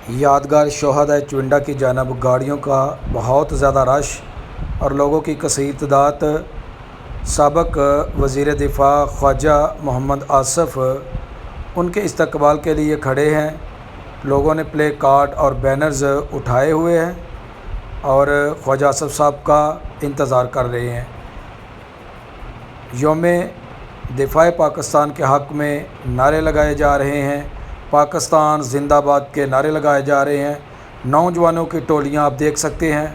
یادگار شہدائے چونڈا کی جانب گاڑیوں کا بہت زیادہ رش اور لوگوں کی کثیر تعداد سابق وزیر دفاع خواجہ محمد آصف ان کے استقبال کے لیے کھڑے ہیں۔ لوگوں نے پلے کارڈ اور بینرز اٹھائے ہوئے ہیں اور خواجہ آصف صاحب کا انتظار کر رہے ہیں۔ یوم دفاع پاکستان کے حق میں نعرے لگائے جا رہے ہیں، پاکستان زندہ باد کے نعرے لگائے جا رہے ہیں۔ نوجوانوں کی ٹولیاں آپ دیکھ سکتے ہیں۔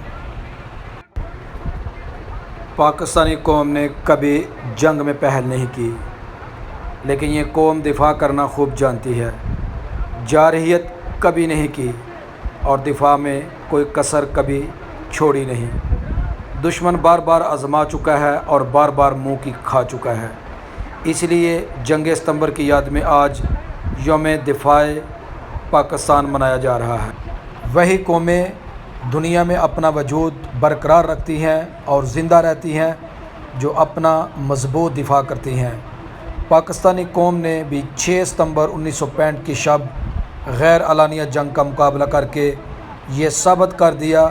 پاکستانی قوم نے کبھی جنگ میں پہل نہیں کی، لیکن یہ قوم دفاع کرنا خوب جانتی ہے۔ جارحیت کبھی نہیں کی اور دفاع میں کوئی کسر کبھی چھوڑی نہیں۔ دشمن بار بار آزما چکا ہے اور بار بار منہ کی کھا چکا ہے۔ اس لیے جنگ ستمبر کی یاد میں آج یوم دفاع پاکستان منایا جا رہا ہے۔ وہی قومیں دنیا میں اپنا وجود برقرار رکھتی ہیں اور زندہ رہتی ہیں جو اپنا مضبوط دفاع کرتی ہیں۔ پاکستانی قوم نے بھی 6 ستمبر 1965 کی شب غیر اعلانیہ جنگ کا مقابلہ کر کے یہ ثابت کر دیا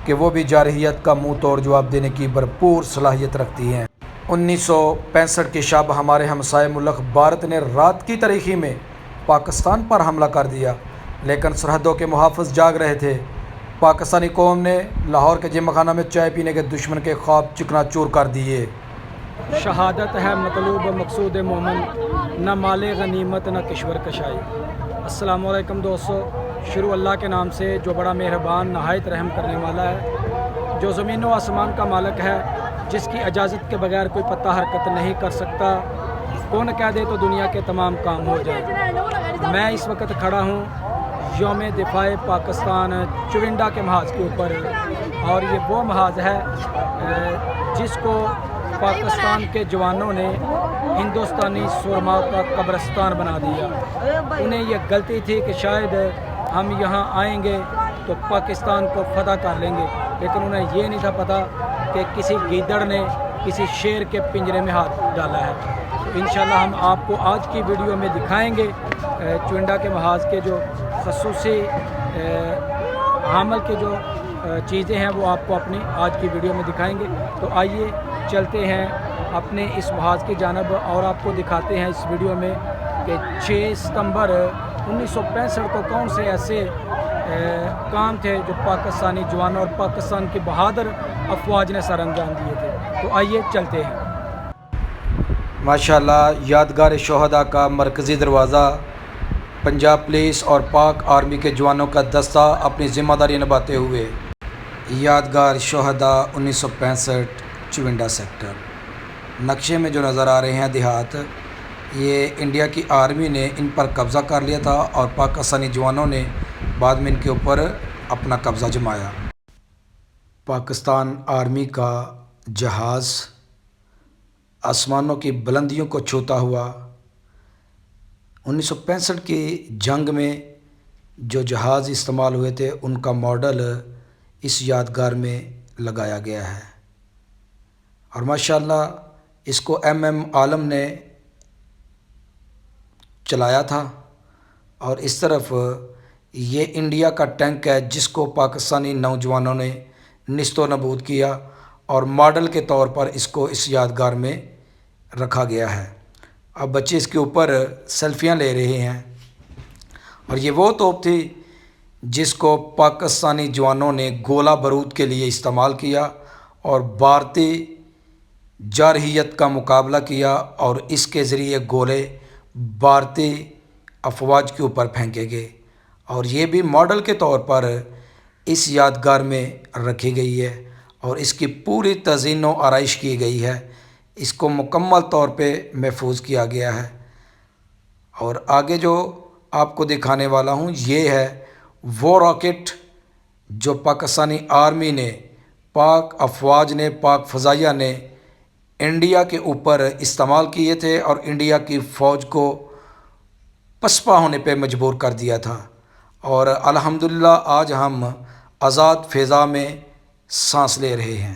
کہ وہ بھی جارحیت کا منہ توڑ جواب دینے کی بھرپور صلاحیت رکھتی ہیں۔ 1965 کی شب ہمارے ہمسائے ملک بھارت نے رات کی تاریکی میں پاکستان پر حملہ کر دیا، لیکن سرحدوں کے محافظ جاگ رہے تھے۔ پاکستانی قوم نے لاہور کے جم خانہ میں چائے پینے کے دشمن کے خواب چکنا چور کر دیے۔ شہادت ہے مطلوب مقصود مومن، نہ مال غنیمت نہ کشور کشائی۔ السلام علیکم دوستو، شروع اللہ کے نام سے جو بڑا مہربان نہایت رحم کرنے والا ہے، جو زمین و آسمان کا مالک ہے، جس کی اجازت کے بغیر کوئی پتہ حرکت نہیں کر سکتا۔ کون کہہ دے تو دنیا کے تمام کام ہو جائے۔ میں اس وقت کھڑا ہوں یوم دفاع پاکستان چونڈا کے محاذ کے اوپر، اور یہ وہ محاذ ہے جس کو پاکستان کے جوانوں نے ہندوستانی سرما کا قبرستان بنا دیا۔ انہیں یہ غلطی تھی کہ شاید ہم یہاں آئیں گے تو پاکستان کو فتح کر لیں گے، لیکن انہیں یہ نہیں تھا پتہ کہ کسی گیدڑ نے کسی شیر کے پنجرے میں ہاتھ ڈالا ہے۔ تو انشاءاللہ ہم آپ کو آج کی ویڈیو میں دکھائیں گے چونڈا کے محاذ کے جو خصوصی حامل کے جو چیزیں ہیں وہ آپ کو اپنی آج کی ویڈیو میں دکھائیں گے۔ تو آئیے چلتے ہیں اپنے اس محاذ کی جانب اور آپ کو دکھاتے ہیں اس ویڈیو میں کہ 6 ستمبر 1965 کو کون سے ایسے کام تھے جو پاکستانی جوانوں اور پاکستان کی بہادر افواج نے سر انجام دیے تھے۔ تو آئیے چلتے ہیں۔ ماشاءاللہ، یادگار شہداء کا مرکزی دروازہ پنجاب پولیس اور پاک آرمی کے جوانوں کا دستہ اپنی ذمہ داری نبھاتے ہوئے۔ یادگار شہداء 1965 چونڈا سیکٹر۔ نقشے میں جو نظر آ رہے ہیں دیہات، یہ انڈیا کی آرمی نے ان پر قبضہ کر لیا تھا اور پاکستانی جوانوں نے بعد میں ان کے اوپر اپنا قبضہ جمایا۔ پاکستان آرمی کا جہاز آسمانوں کی بلندیوں کو چھوتا ہوا 1965 کی جنگ میں جو جہاز استعمال ہوئے تھے ان کا ماڈل اس یادگار میں لگایا گیا ہے، اور ماشاءاللہ اس کو ایم عالم نے چلایا تھا، اور اس طرف یہ انڈیا کا ٹینک ہے جس کو پاکستانی نوجوانوں نے نیست و نابود کیا، اور ماڈل کے طور پر اس کو اس یادگار میں رکھا گیا ہے۔ اب بچے اس کے اوپر سیلفیاں لے رہے ہیں، اور یہ وہ توپ تھی جس کو پاکستانی جوانوں نے گولہ بارود کے لیے استعمال کیا اور بھارتی جارحیت کا مقابلہ کیا، اور اس کے ذریعے گولے بھارتی افواج کے اوپر پھینکے گئے، اور یہ بھی ماڈل کے طور پر اس یادگار میں رکھی گئی ہے، اور اس کی پوری تزئین و آرائش کی گئی ہے۔ اس کو مکمل طور پہ محفوظ کیا گیا ہے، اور آگے جو آپ کو دکھانے والا ہوں یہ ہے وہ راکٹ جو پاکستانی آرمی نے، پاک افواج نے، پاک فضائیہ نے انڈیا کے اوپر استعمال کیے تھے اور انڈیا کی فوج کو پسپا ہونے پہ مجبور کر دیا تھا، اور الحمدللہ آج ہم آزاد فضا میں سانس لے رہے ہیں۔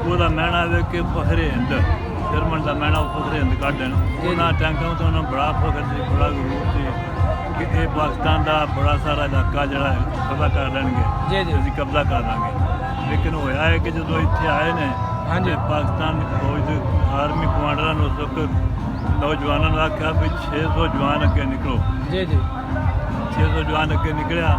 ਉਹਦਾ ਮੈਣਾ ਵੇ ਕਿ ਫਖਰੇ ਹਿੰਦ, ਸ਼ਰਮਨ ਦਾ ਮੈਣਾ ਫਖਰੇ ਹਿੰਦ ਕੱਢਣ। ਉਹਨਾਂ ਟੈਂਕਾਂ ਤੋਂ ਉਹਨਾਂ ਬੜਾ ਫਖਰ ਸੀ, ਬੜਾ ਗਰੂਰ ਸੀ ਕਿ ਇਹ ਪਾਕਿਸਤਾਨ ਦਾ ਬੜਾ ਸਾਰਾ ਇਲਾਕਾ ਜਿਹੜਾ ਹੈ ਕਬਜ਼ਾ ਕਰ ਲੈਣਗੇ, ਅਸੀਂ ਕਬਜ਼ਾ ਕਰ ਲਾਂਗੇ। ਲੇਕਿਨ ਹੋਇਆ ਹੈ ਕਿ ਜਦੋਂ ਇੱਥੇ ਆਏ ਨੇ ਤੇ ਪਾਕਿਸਤਾਨ ਦੀ ਫੌਜ ਦੇ ਆਰਮੀ ਕਮਾਂਡਰਾਂ ਨੂੰ ਉਸ ਵਕਤ ਨੌਜਵਾਨਾਂ ਨੇ ਆਖਿਆ ਵੀ 600 ਜਵਾਨ ਅੱਗੇ ਨਿਕਲੋ। ਜੀ ਜੀ। 600 ਜਵਾਨ ਅੱਗੇ ਨਿਕਲਿਆ।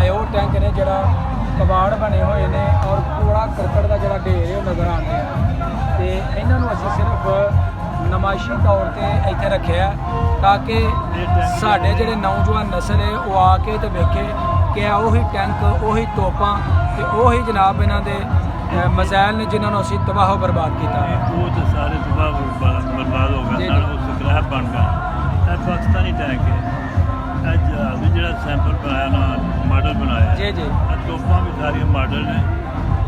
ਇਹ ਉਹ ਟੈਂਕ ਨੇ ਜਿਹੜਾ ਕਬਾੜ ਬਣੇ ਹੋਏ ਨੇ ਔਰ ਕੂੜਾ ਕਰਕਟ ਦਾ ਜਿਹੜਾ ਢੇਰ ਹੈ ਉਹ ਨਜ਼ਰ ਆਉਂਦੇ ਆ। ਤੇ ਇਹਨਾਂ ਨੂੰ ਅਸੀਂ ਸਿਰਫ ਨਮਾਇਸ਼ੀ ਤੌਰ ਤੇ ਇੱਥੇ ਰੱਖਿਆ ਤਾਂ ਕਿ ਸਾਡੇ ਜਿਹੜੇ ਨੌਜਵਾਨ ਨਸਲ ਹੈ ਉਹ ਆ ਕੇ ਤੇ ਵੇਖੇ ਕਿ ਆ ਉਹੀ ਟੈਂਕ, ਉਹੀ ਤੋਪਾਂ ਤੇ ਉਹੀ ਜਨਾਬ ਇਹਨਾਂ ਦੇ ਮਜ਼ਾਇਲ ਨੇ ਜਿਨ੍ਹਾਂ ਨੂੰ ਅਸੀਂ ਤਬਾਹ ਬਰਬਾਦ ਕੀਤਾ। ਉਹ ਤਾਂ ਸਾਰੇ ਤਬਾਹ ਬਰਬਾਦ ਹੋ ਗਏ, ਨਾਲ ਉਹ ਸਕ੍ਰੈਪ ਬਣ ਗਿਆ। ਇਹ ਪਾਕਿਸਤਾਨੀ ਟੈਂਕ ਹੈ। ਇਹ ਜਹਾਜ਼ ਜਿਹੜਾ ਸੈਂਪਲ ਬਣਾਇਆ ਨਾ, ਮਾਡਲ ਬਣਾਇਆ। ਜੀ ਜੀ। ਇਹ ਤੋਪਾਂ ਵੀ ਸਾਰੀਆਂ ਮਾਡਲ ਨੇ,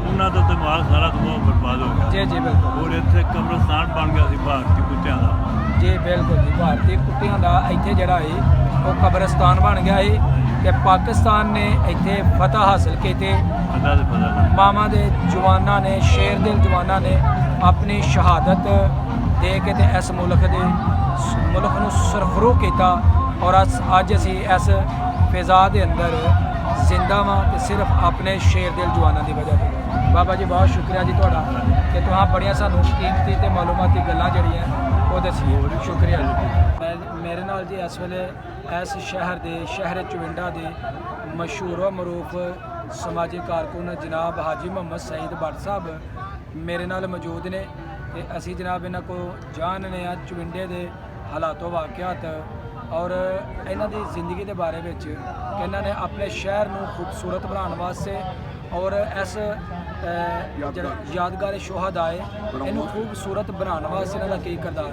ਉਹਨਾਂ ਦਾ ਦਿਮਾਗ ਸਾਰਾ ਤਬਾਹ ਬਰਬਾਦ ਹੋ ਗਿਆ। ਜੀ ਜੀ ਬਿਲਕੁਲ। ਔਰ ਇੱਥੇ ਕਬਰਸਤਾਨ ਬਣ ਗਿਆ ਸੀ ਭਾਰਤੀ ਕੁੱਤਿਆਂ ਦਾ। ਜੀ ਬਿਲਕੁਲ ਜੀ। ਭਾਰਤੀ ਕੁੱਤਿਆਂ ਦਾ ਇੱਥੇ ਜਿਹੜਾ ਹੈ ਉਹ ਕਬਰਸਤਾਨ ਬਣ ਗਿਆ ਹੈ ਕਿ ਪਾਕਿਸਤਾਨ ਨੇ ਇੱਥੇ ਫਤਹ ਹਾਸਲ ਕੀਤੀ। ਮਾਵਾਂ ਦੇ ਜਵਾਨਾਂ ਨੇ, ਸ਼ੇਰ ਦਿਲ ਜਵਾਨਾਂ ਨੇ ਆਪਣੀ ਸ਼ਹਾਦਤ ਦੇ ਕੇ ਤੇ ਇਸ ਮੁਲਕ ਨੂੰ ਸਰਫਰੂ ਕੀਤਾ। ਔਰ ਅੱਜ ਅਸੀਂ ਇਸ ਫਿਜ਼ਾ ਦੇ ਅੰਦਰ ਜ਼ਿੰਦਾ ਵਾਂ ਤੇ ਸਿਰਫ ਆਪਣੇ ਸ਼ੇਰ ਦਿਲ ਜਵਾਨਾਂ ਦੀ ਵਜ੍ਹਾ ਤੋਂ। ਬਾਬਾ ਜੀ ਬਹੁਤ ਸ਼ੁਕਰੀਆ ਜੀ ਤੁਹਾਡਾ ਕਿ ਤੁਸੀਂ ਬੜੀਆਂ ਸਾਨੂੰ ਕੀਮਤੀ ਤੇ ਮਾਲੂਮਾਤੀ ਗੱਲਾਂ ਜਿਹੜੀਆਂ ਉਹ ਦੱਸੀਏ। ਸ਼ੁਕਰੀਆ ਜੀ। ਮੇਰੇ ਨਾਲ ਜੀ ਇਸ ਵੇਲੇ ਇਸ ਸ਼ਹਿਰ ਚੁਵਿੰਡਾ ਦੇ ਮਸ਼ਹੂਰ ਮਰੂਫ ਸਮਾਜੀ ਕਾਰਕੁਨ ਜਨਾਬ ਹਾਜੀ ਮੁਹੰਮਦ ਸਈਦ ਭੱਟ ਸਾਹਿਬ ਮੇਰੇ ਨਾਲ ਮੌਜੂਦ ਨੇ ਤੇ ਅਸੀਂ ਜਨਾਬ ਇਹਨਾਂ ਕੋਲ ਜਾਣਨੇ ਆ ਚੁਵਿੰਡੇ ਦੇ ਹਾਲਾਤੋਂ ਵਾਕਿਆਤ ਔਰ ਇਹਨਾਂ ਦੀ ਜ਼ਿੰਦਗੀ ਦੇ ਬਾਰੇ ਵਿੱਚ ਕਿ ਇਹਨਾਂ ਨੇ ਆਪਣੇ ਸ਼ਹਿਰ ਨੂੰ ਖੂਬਸੂਰਤ ਬਣਾਉਣ ਵਾਸਤੇ ਔਰ ਇਸ ਯਾਦਗਾਰ ਸ਼ੋਹਦਾ ਹੈ ਇਹਨੂੰ ਖੂਬਸੂਰਤ ਬਣਾਉਣ ਵਾਸਤੇ ਇਹਨਾਂ ਦਾ ਕੀ ਕਿਰਦਾਰ ਹੈ?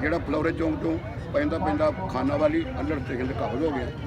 ਜਿਹੜਾ ਫਲੋਰੇ ਚੌਂਕ ਤੋਂ ਪੈਂਦਾ ਖਾਨਾ ਵਾਲੀ ਅੱਲੜ ਸਟੇਸ਼ਨ ਤੇ ਕਬਜ਼ਾ ਹੋ ਗਿਆ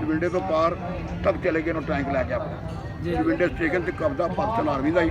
ਚਵਿੰਡੇ ਤੋਂ ਪਾਰ ਤੱਕ ਚਲੇ ਗਏ ਨੂੰ ਟੈਂਕ ਲੈ ਕੇ ਆਪਣਾ ਜੀ ਚਵਿੰਡੇ ਸਟੇਸ਼ਨ ਤੇ ਕਬਜ਼ਾ ਪਾਕਿਸਤਾਨ ਆਰਮੀ ਦਾ ਹੀ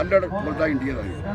ਅੱਲੜ ਮੁਲਦਾ ਇੰਡੀਆ ਦਾ ਹੀ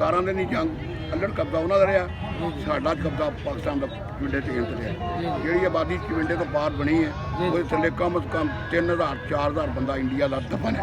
17 ਦਿਨ ਦੀ ਜੰਗ ਅੱਲੜ ਕਬਜ਼ਾ ਉਹਨਾਂ ਦਾ ਰਿਹਾ ਜੀ ਜੀ ਸਾਡਾ ਕਬਜ਼ਾ ਪਾਕਿਸਤਾਨ ਦਾ ਚਵਿੰਡੇ ਸਟੇਸ਼ਨ ਤੇ ਰਿਹਾ ਜੀ ਜੀ ਜਿਹੜੀ ਆਬਾਦੀ ਚਵਿੰਡੇ ਤੋਂ ਪਾਰ ਬਣੀ ਹੈ ਜੀ। ਉਹਦੇ ਥੱਲੇ ਕਮ ਸੇ ਕਮ 3000-4000 ਬੰਦਾ ਇੰਡੀਆ ਦਾ ਦਫਨ ਹੈ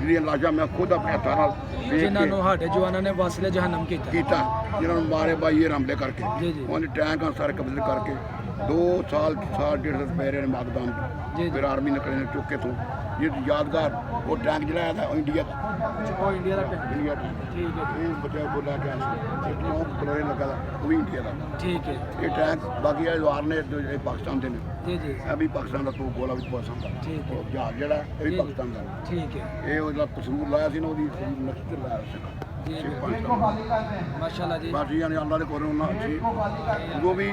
ਜਿਹੜੀਆਂ ਲਾਸ਼ਾਂ ਮੈਂ ਖੁਦ ਆਪਣੇ ਹੱਥਾਂ ਨਾਲ ਵੇਖ ਜਿਨ੍ਹਾਂ ਕੇ ਨੂੰ ਸਾਡੇ ਜਵਾਨਾਂ ਨੇ ਵਸਲੇ ਜਹਨਮ ਕੀਤਾ ਕੀਤਾ ਜਿਹਨਾਂ ਨੂੰ ਮਾਰੇ ਬਾਈ ਇਹ ਹਮਲੇ ਕਰਕੇ ਜੀ ਜੀ ਉਹਨੇ ਟੈਂਕਾਂ ਸਾਰੇ ਕਬਜ਼ੇ ਕਰਕੇ 2 ਸਾਲ 1.5 ਪੈ ਰਹੇ ਨੇ ਮਾਗਦਾਮ ਜੀ ਜੀ ਫਿਰ ਆਰਮੀ ਨਿਕਲੇ ਨੇ ਚੁੱਕ ਕੇ ਤੋਂ ਇਹ ਯਾਦਗਾਰ ਉਹ ਟੈਂਕ ਜਿਹੜਾ ਆਇਆ ਉਹ ਇੰਡੀਆ ਦਾ ਉਹ ਇੰਡੀਆ ਦਾ ਟੈਂਕ ਇੰਡੀਆ ਦਾ ਠੀਕ ਹੈ ਇਹ ਬੱਚਾ ਬੋਲਾ ਗਿਆ ਇੱਕ ਚੌਂਕ ਬਲੋਰੇ ਲੱਗਾ ਦਾ ਉਹ ਵੀ ਇੰਡੀਆ ਦਾ ਠੀਕ ਹੈ ਇਹ ਟੈਂਕ ਬਾਕੀ ਇਹ ਜਵਾਰ ਨੇ ਜੋ ਇਹ ਪਾਕਿਸਤਾਨ ਦੇ ਨੇ ਜੀ ਜੀ ਇਹ ਵੀ ਪਾਕਿਸਤਾਨ ਦਾ ਤੋਂ ਗੋਲਾ ਵੀ ਪਾਕਿਸਤਾਨ ਦਾ ਠੀਕ ਹੈ ਉਹ ਜਹਾਜ਼ ਜਿਹੜਾ ਇਹ ਵੀ ਪਾਕਿਸਤਾਨ ਦਾ ਠੀਕ ਹੈ ਇਹ ਉਹਦਾ ਕਸੂਰ ਲਾਇਆ ਸੀ ਨਾ ਉਹਦੀ ਨਕਸ਼ ਲਾਇਆ ਸੀ ਜੀ ਜੀ ਇਹ ਮਾਸ਼ਾਅੱਲਾ ਜੀ ਬਾਕੀ ਯਾਨੀ ਅੱਲਾ ਦੇ ਕੋਲੋਂ ਨਾ ਸੀ ਉਹ ਵੀ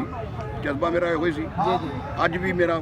ਜਜ਼ਬਾ ਮੇਰਾ ਇਹੋ ਹੀ ਸੀ ਜੀ ਜੀ ਅੱਜ ਵੀ ਮੇਰਾ